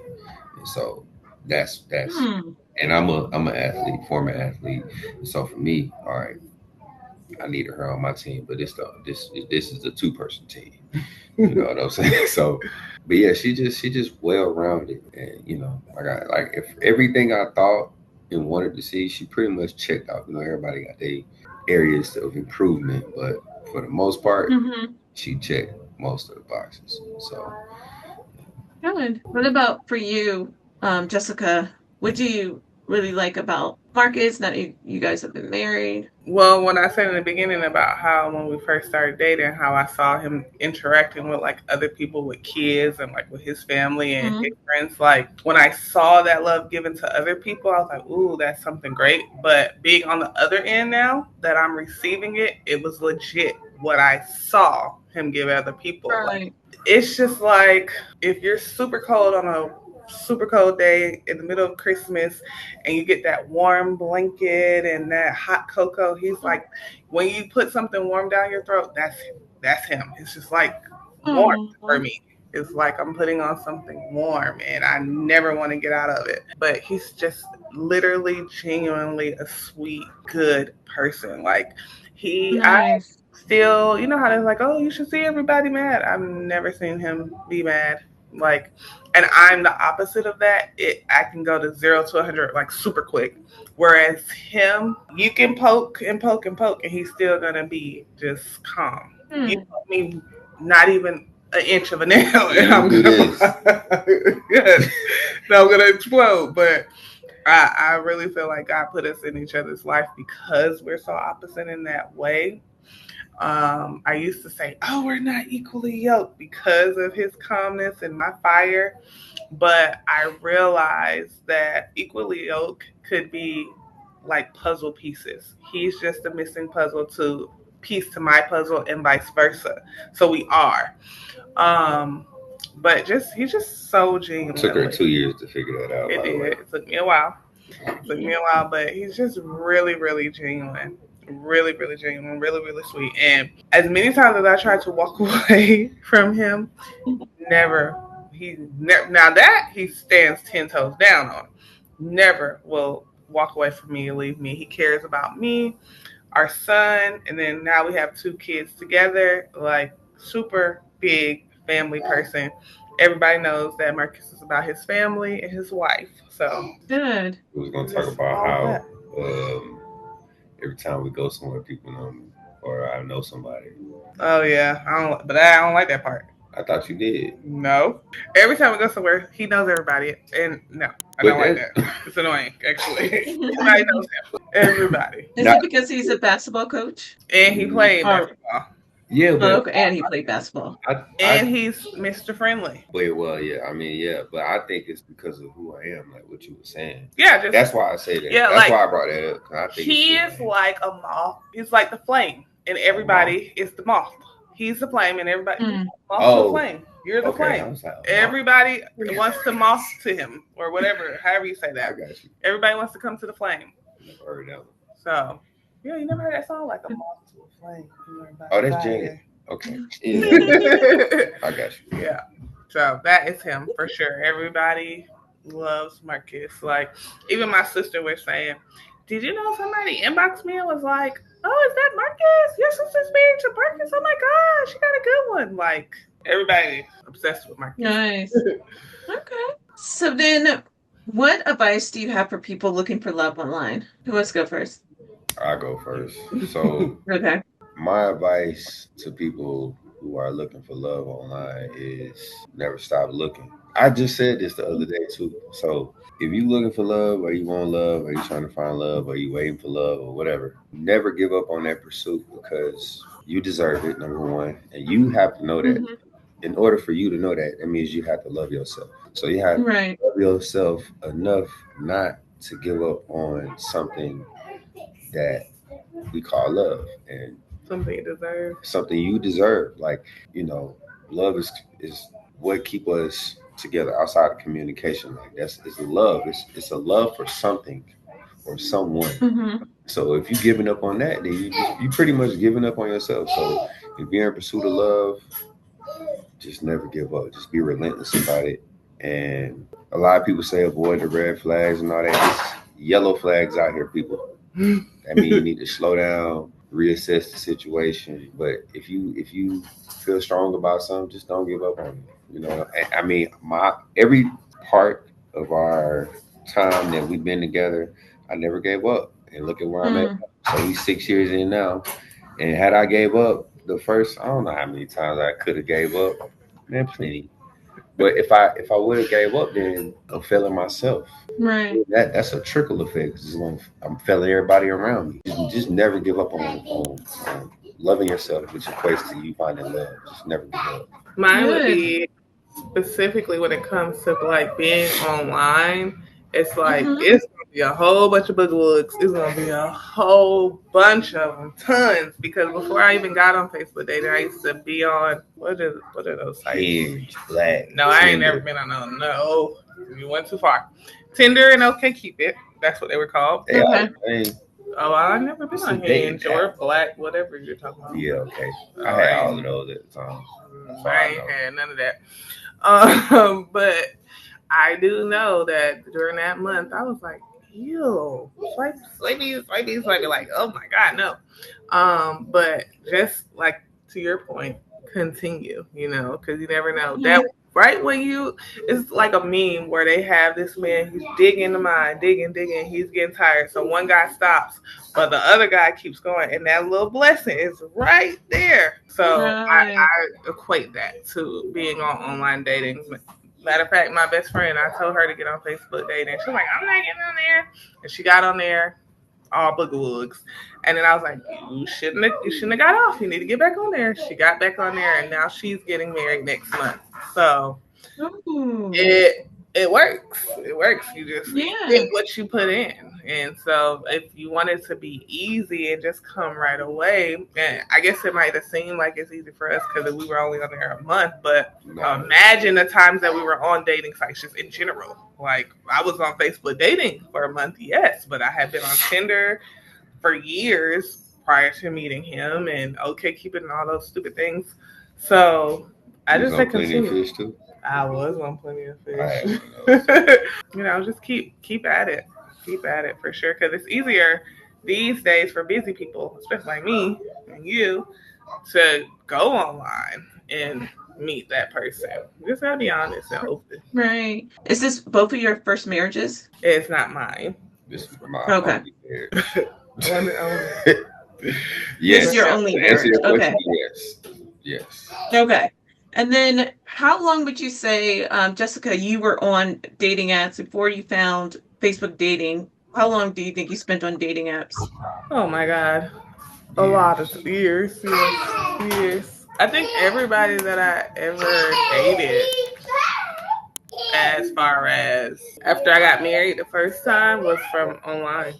And so that's. Hmm. And I'm an athlete, former athlete. And so for me, all right, I needed her on my team, but this is a 2-person team. You know what I'm saying? So, but yeah, she just well rounded, and like if everything I thought and wanted to see, she pretty much checked out. Everybody got their areas of improvement, but for the most part, Mm-hmm. she checked most of the boxes. So, Good. What about for you, Jessica? What do you really like about Marcus? Now you guys have been married. Well, when I said in the beginning about how when we first started dating, how I saw him interacting with like other people with kids and like with his family and his friends, like when I saw that love given to other people, I was like, ooh, that's something great. But being on the other end now that I'm receiving it, it was legit what I saw him give other people. Right. Like, it's just like if you're super cold on a super cold day in the middle of Christmas and you get that warm blanket and that hot cocoa, he's like, when you put something warm down your throat, that's him. It's just like warm for me. It's like I'm putting on something warm and I never want to get out of it. But he's just literally genuinely a sweet, good person. Like I still, you know how they're like, oh, you should see everybody mad. I've never seen him be mad. Like, and I'm the opposite of that. I can go to 0 to 100 like super quick. Whereas him, you can poke and poke and poke, and he's still gonna be just calm. You poke me not even an inch of a nail, and I'm gonna explode. But I really feel like God put us in each other's life because we're so opposite in that way. I used to say, oh, we're not equally yoked because of his calmness and my fire. But I realized that equally yoked could be like puzzle pieces. He's just a missing piece to my puzzle and vice versa. So we are. But he's just so genuine. It took her 2 years to figure that out. It did. It took me a while. But he's just really, really genuine. Really, really genuine, really, really sweet. And as many times as I tried to walk away from him, now that he stands 10 toes down on, never will walk away from me and leave me. He cares about me, our son, and then now we have 2 kids together, like super big family person. Everybody knows that Marcus is about his family and his wife. So good. We was going to talk about how every time we go somewhere, people know me or I know somebody. Oh yeah, I don't like that part. I thought you did. No. Every time we go somewhere, he knows everybody, and no, I don't like that. It's annoying, actually. Everybody knows him. Everybody. Is it because he's a basketball coach? And he played basketball. Yeah, but and he played basketball. And he's Mr. Friendly. Well, yeah. I mean, yeah, but I think it's because of who I am, like what you were saying. Yeah, that's why I say that. Yeah, that's why I brought that up. I think he is like a moth. He's like the flame, and everybody is the moth. He's the flame, and everybody moth the flame. You're the flame. Like, everybody wants to moth to him, or whatever, however you say that. I got you. Everybody wants to come to the flame. Never heard that one. So, yeah, you never heard that song, like a moth to a flame. Oh, that's Janet. Okay. Yeah. I got you. Yeah. So that is him for sure. Everybody loves Marcus. Like, even my sister was saying, did you know somebody inboxed me and was like, oh, is that Marcus? Your sister's married to Marcus? Oh my gosh, she got a good one. Like, everybody obsessed with Marcus. Nice. Okay. So then, what advice do you have for people looking for love online? Who wants to go first? I'll go first. So, okay. My advice to people who are looking for love online is never stop looking. I just said this the other day too. So if you looking for love, or you want love, or you trying to find love, or you waiting for love, or whatever, never give up on that pursuit, because you deserve it, number one, and you have to know that. Mm-hmm. In order for you to know that, that means you have to love yourself. So you have Right. to love yourself enough not to give up on something that we call love, and Something you deserve. something you deserve. Like, love is what keep us together outside of communication. Like, it's love. It's a love for something or someone. Mm-hmm. So if you giving up on that, then you pretty much giving up on yourself. So if you're in pursuit of love, just never give up. Just be relentless about it. And a lot of people say avoid the red flags and all that. It's yellow flags out here, people. That means you need to slow down, reassess the situation. But if you feel strong about something, just don't give up on it. I mean, every part of our time that we've been together, I never gave up. And look at where I'm at. So we 6 years in now. And had I gave up the first, I don't know how many times I could have gave up. Man, plenty. But if I would have gave up, then I'm failing myself. Right. That's a trickle effect. I'm failing everybody around me. Just never give up on loving yourself, which equates to you finding love. Just never give up. Mine would be specifically when it comes to like being online. It's like it's gonna be a whole bunch of boogalooks. It's gonna be a whole bunch of them, tons. Because before I even got on Facebook dating, I used to be on what are those sites? Hinge, Black. No, I ain't never been on no. You went too far. Tinder and OkCupid. That's what they were called. Yeah, Oh, I've never been on Hinge or Black, whatever you're talking about. Yeah, okay. I had all of those at the time. I ain't had none of that. But I do know that during that month, I was like, ew, swipey, like, oh my God, no. But just like to your point, continue, because you never know. That right when it's like a meme where they have this man who's digging the mine, digging, he's getting tired. So one guy stops, but the other guy keeps going, and that little blessing is right there. So I equate that to being on online dating. Matter of fact, my best friend, I told her to get on Facebook dating. She's like, I'm not getting on there. And she got on there, all boogawoogs. And then I was like, you shouldn't have got off. You need to get back on there. She got back on there, and now she's getting married next month. So it works. It works. You just get what you put in. And so if you want it to be easy and just come right away, and I guess it might have seemed like it's easy for us because we were only on there a month, but imagine the times that we were on dating sites just in general. Like, I was on Facebook dating for a month, yes, but I had been on Tinder for years prior to meeting him, and OkCupid and all those stupid things. So I just said continue. Fish too? I was on Plenty of Fish. Just keep at it. Keep at it for sure, because it's easier these days for busy people, especially like me and you, to go online and meet that person. Just gotta be honest and open. Right. Is this both of your first marriages? It's not mine. This is my only marriage. Yes. It's your only marriage. Okay. Yes. Okay. And then how long would you say, Jessica, you were on dating apps before you found Facebook dating? How long do you think you spent on dating apps? Oh my God. A lot of years. Years. I think everybody that I ever dated, as far as after I got married the first time, was from online.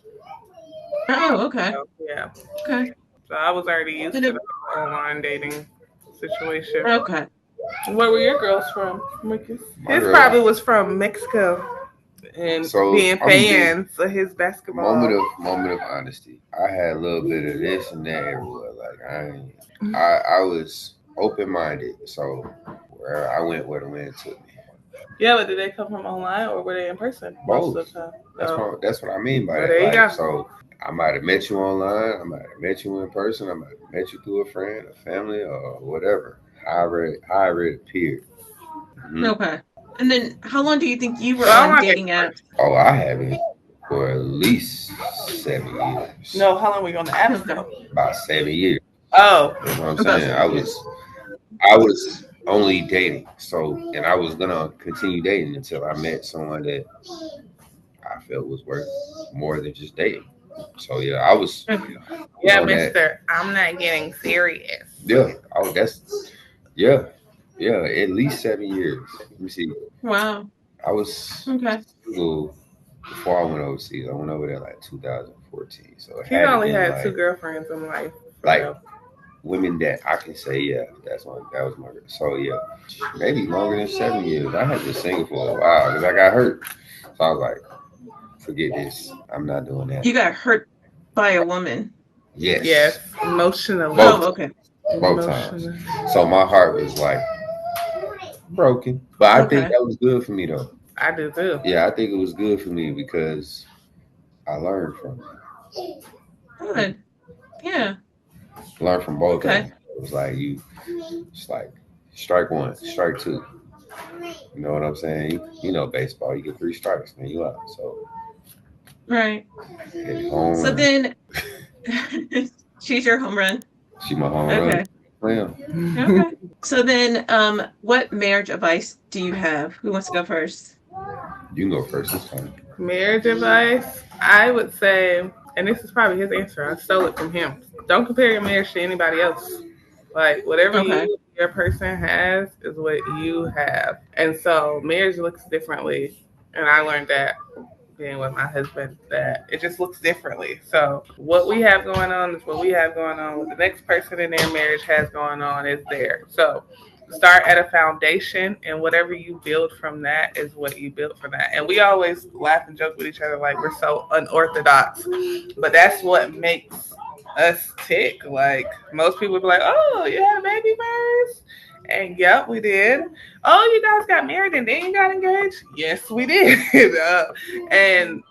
Oh, okay. So, yeah. Okay. So I was already used to the online dating situation. Okay. Where were your girls from, Marcus? His probably was from Mexico and being fans of his basketball. Moment of honesty. I had a little bit of this and that everywhere. Like I was open-minded, so where I went where the wind took me. Yeah, but did they come from online or were they in person? Both. Most of the time? That's what I mean by that. There you go. So I might have met you online. I might have met you in person. I might have met you through a friend, a family, or whatever. However it appeared. Mm-hmm. Okay. And then how long do you think you were on dating apps? Oh, I haven't for at least 7 years. No, how long were you on the apps though? About 7 years. Oh. You know what I'm saying? I was only dating, so and I was gonna continue dating until I met someone that I felt was worth more than just dating. So yeah, I was Yeah, on that. Mister, I'm not getting serious. Yeah, that's yeah, yeah. At least 7 years. Let me see. Wow. I was Okay. single before I went overseas. I went over there like 2014. So it He's had to only been had two girlfriends in life. For like real. women that I can say, yeah, that was my girl. So yeah, maybe longer than 7 years. I had been single for a while because I got hurt. So I was like, forget this. I'm not doing that. You got hurt by a woman. Yes, Yes, emotionally. both Oh, okay. both times. Emotionally. So my heart was like broken. But I think Okay. that was good for me though. I do too. Yeah, I think it was good for me because I learned from it. Good. Yeah. Learned from both of Okay. them. It was like it's like strike one, strike two. You know what I'm saying? You know baseball. You get 3 strikes, man. You out. So Right. hit home So run. then she's your home run. She my home run. Okay. Okay. So then what marriage advice do you have? Who wants to go first? You can go first this time. Marriage advice, I would say, and this is probably his answer. I stole it from him. Don't compare your marriage to anybody else. Like whatever Okay. your person has is what you have, and so marriage looks differently. And I learned that being with my husband that it just looks differently. So what we have going on is what we have going on. What the next person in their marriage has going on is there. So start at a foundation, and whatever you build from that is what you build from that. And we always laugh and joke with each other like we're so unorthodox, but that's what makes us tick. Like most people be like, "Oh, you had a baby first?" And yep, we did. Oh, you guys got married and then you got engaged? Yes, we did. And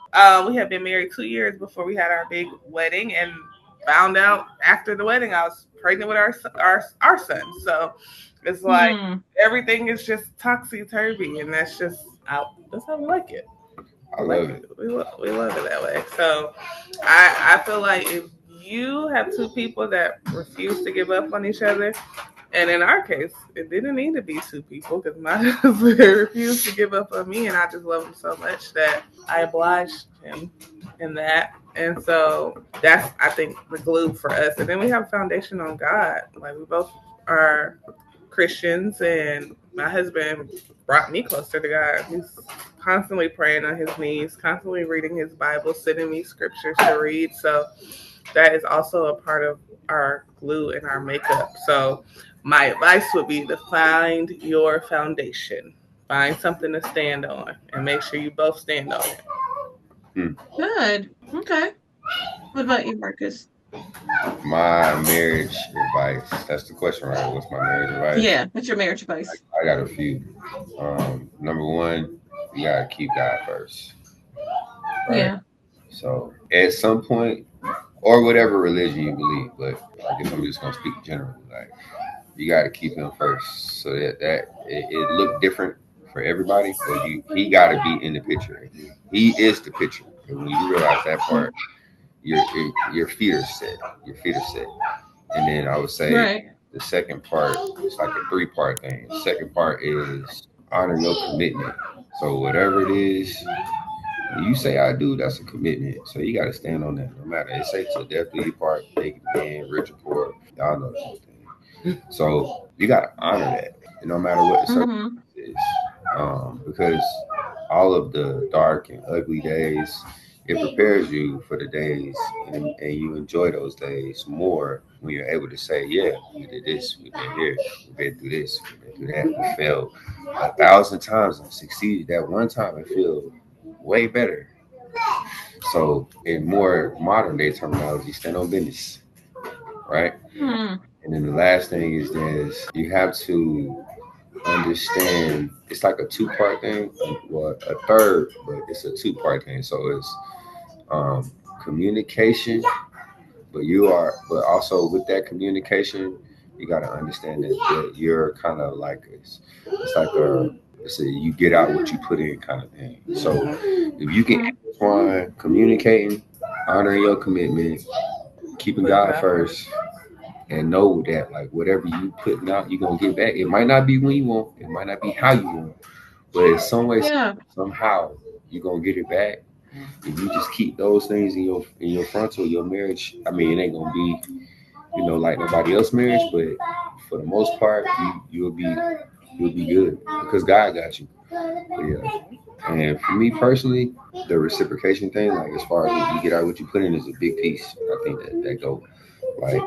we had been married 2 years before we had our big wedding, and found out after the wedding I was pregnant with our son. So it's like Hmm. everything is just topsy turvy, and that's just out. That's how we like it. I love it. We love it that way. So I feel like if you have two people that refuse to give up on each other, and in our case, it didn't need to be two people because my husband refused to give up on me, and I just love him so much that I obliged him in that. And so that's, I think, the glue for us. And then we have a foundation on God. Like we both are Christians, and my husband brought me closer to God. He's constantly praying on his knees, constantly reading his Bible, sending me scriptures to read. So that is also a part of our glue and our makeup. So my advice would be to find your foundation. Find something to stand on and make sure you both stand on it. Good. Okay. What about you, Marcus? My marriage advice. That's the question, right? What's my marriage advice? Yeah. What's your marriage advice? I got a few. Number one, you gotta keep God first. Right? Yeah. So at some point, or whatever religion you believe, but I guess I'm just gonna speak generally. Like you gotta keep him first. So that it looked different for everybody, but he gotta be in the picture. He is the picture. And when you realize that part, your feet are set. Your feet are set. And then I would say Right. the second part is like a 3-part thing. The second part is honor your commitment. So whatever it is, when you say I do, that's a commitment. So you got to stand on that no matter. It say to death do you part, naked man, rich or poor. Y'all know that thing. So you got to honor that, and no matter what the Mm-hmm. circumstance is, because all of the dark and ugly days, it prepares you for the days, and you enjoy those days more when you're able to say, yeah, we did this, we've been here, we've been through this, we've been through that, we failed 1,000 times and succeeded that one time and feel way better. So in more modern day terminology, stand on business, right? Hmm. And then the last thing is this: you have to understand. It's like a 2-part thing, well, a third, but it's a 2-part thing. So it's communication, but also with that communication, you got to understand that you're kind of like it's like it's a you get out what you put in kind of thing. So if you can intertwine communicating, honoring your commitment, keeping God first, and know that like whatever you putting out, you're gonna get back. It might not be when you want, it might not be how you want, but in some way, somehow you're gonna get it back. If you just keep those things in your frontal, your marriage, I mean, it ain't gonna be, like nobody else marriage, but for the most part, you'll be good because God got you. But yeah. And for me personally, the reciprocation thing, like as far as you get out what you put in, is a big piece. I think that go like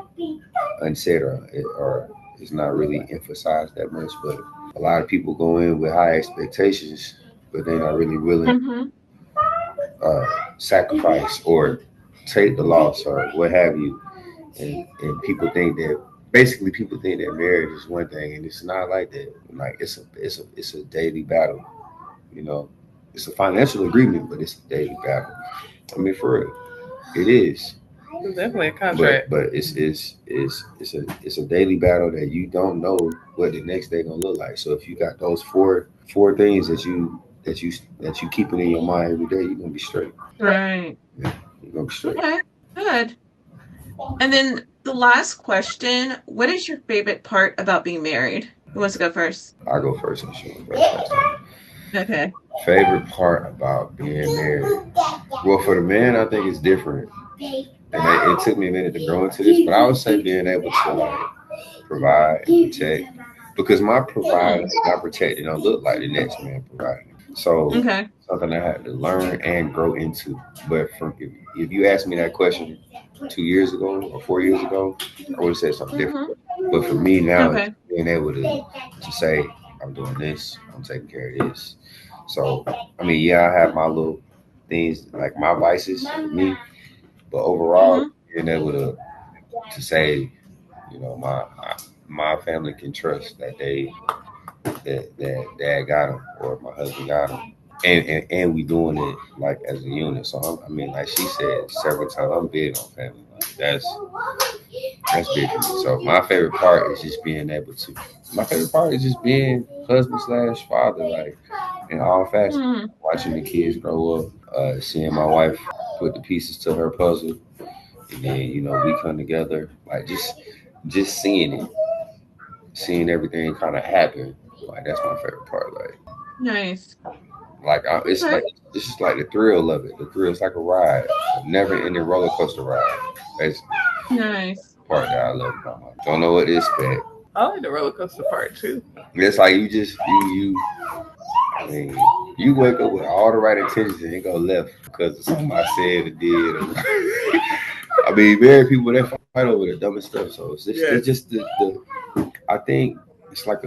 unsaid or it's not really emphasized that much. But a lot of people go in with high expectations, but they're not really willing sacrifice or take the loss or what have you. And people think that marriage is one thing, and it's not like that. Like it's a daily battle. You know, it's a financial agreement, but it's a daily battle. I mean, for real, it is. It's definitely a contract, but it's a daily battle that you don't know what the next day gonna look like. So if you got those four things that you keeping in your mind every day, you're gonna be straight. Right. Yeah, you're gonna be straight. Okay. Good. And then the last question: what is your favorite part about being married? Who wants to go first? I'll go first. I'm sure. Okay. Favorite part about being married? Well, for the man, I think it's different. And it took me a minute to grow into this, but I would say being able to like provide and protect, because my provide and my protect don't look like the next man providing. So something I had to learn and grow into. But if you asked me that question 2 years ago or 4 years ago, I would have said something different. But for me now, it's being able to say, I'm doing this, I'm taking care of this. So I mean, yeah, I have my little things like my vices, me. But overall, being able to say, my family can trust that that dad got him or my husband got him, and we doing it like as a unit. So I mean, like she said several times, I'm big on family. Like that's big for me. So my favorite part is just being able to. My favorite part is just being husband / father, like in all facets. Watching the kids grow up, seeing my wife put the pieces to her puzzle. And then, we come together, like just seeing everything kind of happen. Like that's my favorite part. Like nice. Like it's just like the thrill of it. The thrill is like a ride, a never-ending roller coaster ride. That's nice. The part that I love about my. Don't know what to expect. I like the roller coaster part too. It's like you just you. I mean, you wake up with all the right intentions and it go left because of something I said or did. I mean, married people they fight over the dumbest stuff. So it's just the. I think it's like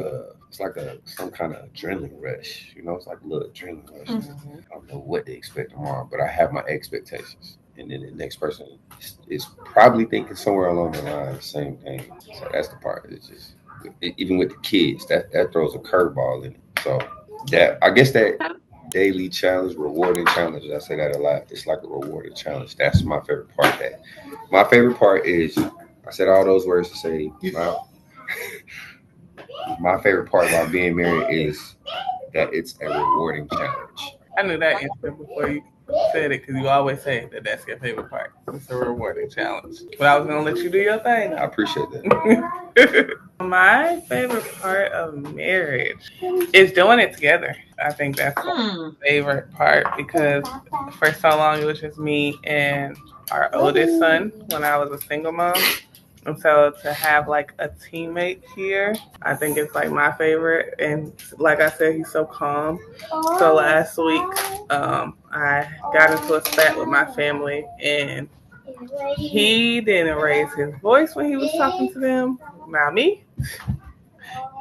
some kind of adrenaline rush. It's like a little adrenaline rush. I don't know what to expect tomorrow, but I have my expectations, and then the next person is probably thinking somewhere along the line the same thing. So that's the part. It's just even with the kids that throws a curveball in it. So I guess that daily challenge, rewarding challenge. I say that a lot. It's like a rewarding challenge. That's my favorite part. My favorite part is I said all those words to say. My favorite part about being married is that it's a rewarding challenge. I knew that answer before you said it because you always say that that's your favorite part. It's a rewarding challenge. But I was going to let you do your thing. I appreciate that. My favorite part of marriage is doing it together. I think that's my favorite part because for so long it was just me and our oldest son when I was a single mom. And so to have like a teammate here, I think it's like my favorite. And like I said, he's so calm. So last week, I got into a spat with my family and he didn't raise his voice when he was talking to them. Not me.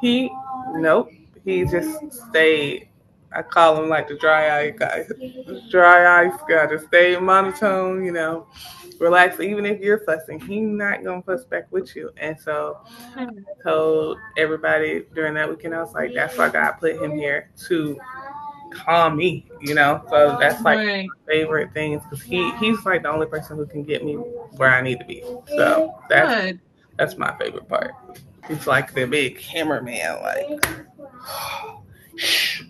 Nope. He just stayed. I call him like the dry eye guy. Dry ice guy. Just stay monotone, relax. Even if you're fussing, he's not going to fuss back with you. And so I told everybody during that weekend, I was like, that's why God put him here to calm me, So that's like my favorite things because he's like the only person who can get me where I need to be. So that's my favorite part. He's like the big cameraman, like, shh,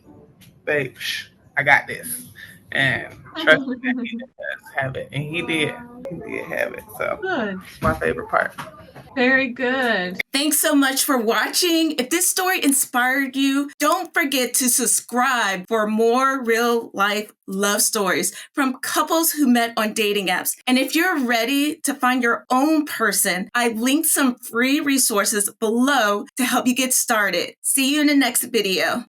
babe, shh, I got this. And trust me that he does have it. And he did have it. So it's my favorite part. Very good. Thanks so much for watching. If this story inspired you, don't forget to subscribe for more real life love stories from couples who met on dating apps. And if you're ready to find your own person, I've linked some free resources below to help you get started. See you in the next video.